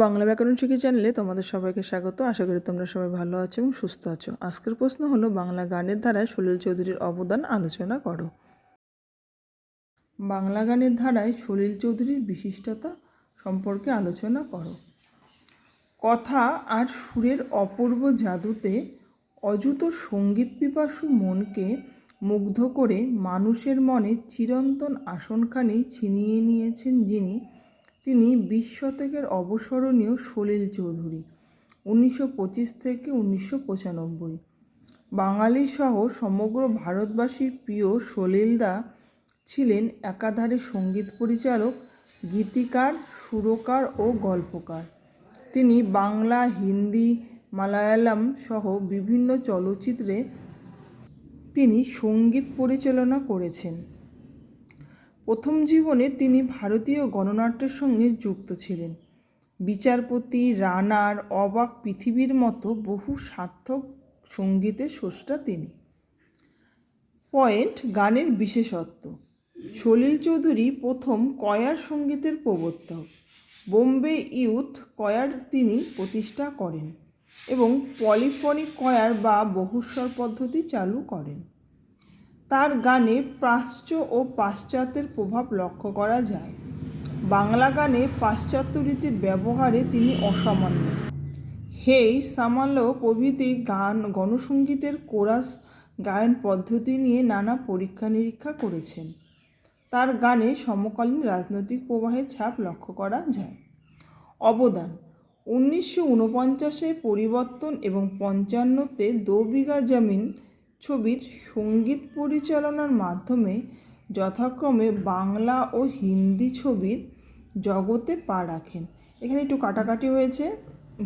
বাংলা ব্যাকরণ শিখি চ্যানেলে তোমাদের সবাইকে স্বাগত। আশা করি তোমরা সবাই ভালো আছো এবং সুস্থ আছো। আজকের প্রশ্ন হলো, বাংলা গানের ধারায় সলিল চৌধুরীর অবদান আলোচনা করো। বাংলা গানের ধারায় সলিল চৌধুরীর বিশিষ্টতা সম্পর্কে আলোচনা করো। কথা আর সুরের অপূর্ব জাদুতে অযুত সঙ্গীত পিপাসু মনকে মুগ্ধ করে মানুষের মনে চিরন্তন আসনখানি ছিনিয়ে নিয়েছেন তিনি 20 শতকের অবসরণীয় সলিল চৌধুরী। 1925 থেকে 1995 বাঙালি সহ সমগ্র ভারতবাসীর প্রিয় সলিলদা ছিলেন একাধারে সঙ্গীত পরিচালক, গীতিকার, সুরকার ও গল্পকার। তিনি বাংলা, হিন্দি, মালায়ালাম সহ বিভিন্ন চলচ্চিত্রে তিনি সঙ্গীত পরিচালনা করেছেন। প্রথম জীবনে তিনি ভারতীয় গণনাট্যের সঙ্গে যুক্ত ছিলেন। বিচারপতি, রানার, অবাক পৃথিবীর মতো বহু সার্থক সঙ্গীতের স্রষ্টা তিনি। পয়েন্ট: গানের বিশেষত্ব। সলিল চৌধুরী প্রথম কয়ার সঙ্গীতের প্রবর্তক। বোম্বে ইয়ুথ কয়ার তিনি প্রতিষ্ঠা করেন এবং পলিফনিক কয়ার বা বহুস্বর পদ্ধতি চালু করেন। তার গানে প্রাচ্য ও পাশ্চাত্যের প্রভাব লক্ষ্য করা যায়। বাংলা গানে পাশ্চাত্য রীতির ব্যবহারে তিনি অসামান্য। হেই, সামালো প্রভৃতি গণসঙ্গীতের কোরাস গায়ন পদ্ধতি নিয়ে নানা পরীক্ষা নিরীক্ষা করেছেন। তার গানে সমকালীন রাজনৈতিক প্রবাহের ছাপ লক্ষ্য করা যায়। অবদান: 1949 পরিবর্তন এবং 55-তে দো বিঘা জমিন ছবির সঙ্গীত পরিচালনার মাধ্যমে যথাক্রমে বাংলা ও হিন্দি ছবির জগতে পা রাখেন। এখানে একটু কাটাকাটি হয়েছে,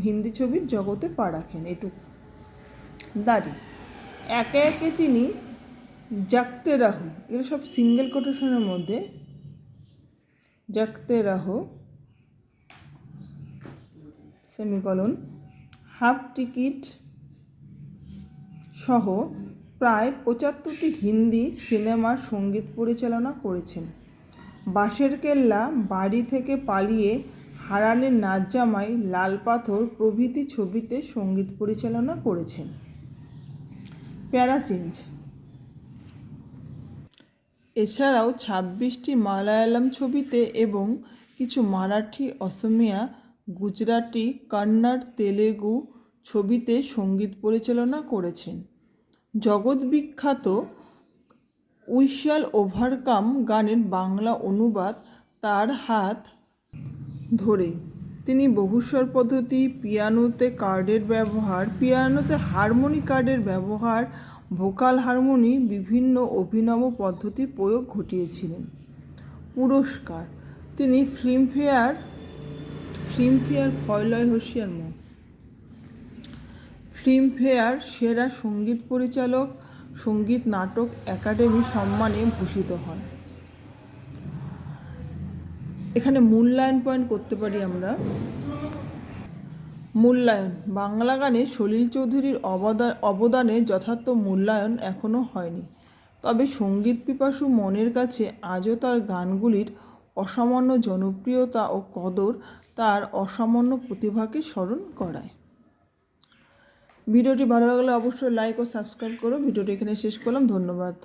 হিন্দি ছবির জগতে পা রাখেন একটু দাঁড়ি। একে একে তিনি জাগতে রাহো, এগুলো সব সিঙ্গেল কোটেশনের মধ্যে, জাগতে রাহো সেমিকলন, হাফ টিকিট সহ প্রায় 75টি হিন্দি সিনেমার সঙ্গীত পরিচালনা করেছেন। বাঁশের কেল্লা, বাড়ি থেকে পালিয়ে, হারানের নাচ জামাই, লাল পাথর প্রভৃতি ছবিতে সঙ্গীত পরিচালনা করেছেন। প্যারাচেঞ্জ। এছাড়াও 26টি মালায়ালাম ছবিতে এবং কিছু মারাঠি, অসমিয়া, গুজরাটি, কন্নড়, তেলেগু ছবিতে সঙ্গীত পরিচালনা করেছেন। জগৎবিখ্যাত উই শ্যাল ওভারকাম গানের বাংলা অনুবাদ তার হাত ধরে। তিনি বহুস্বর পদ্ধতি, পিয়ানোতে হারমোনি কার্ডের ব্যবহার, ভোকাল হারমোনি বিভিন্ন অভিনব পদ্ধতি প্রয়োগ ঘটিয়েছিলেন। পুরস্কার: তিনি ফিল্মফেয়ার ফিল্মফেয়ার সেরা সঙ্গীত পরিচালক, সঙ্গীত নাটক একাডেমি সম্মানে ভূষিত হন। এখানে মূল্যায়ন পয়েন্ট করতে পারি আমরা। মূল্যায়ন: বাংলা গানে সলিল চৌধুরীর অবদানের যথার্থ মূল্যায়ন এখনও হয়নি, তবে সঙ্গীত পিপাসু মনের কাছে আজও তার গানগুলির অসামান্য জনপ্রিয়তা ও কদর তার অসামান্য প্রতিভাকে স্মরণ করায়। ভিডিওটি ভালো লাগলে অবশ্যই লাইক ও সাবস্ক্রাইব করো। ভিডিওটি এখানে শেষ করলাম। ধন্যবাদ।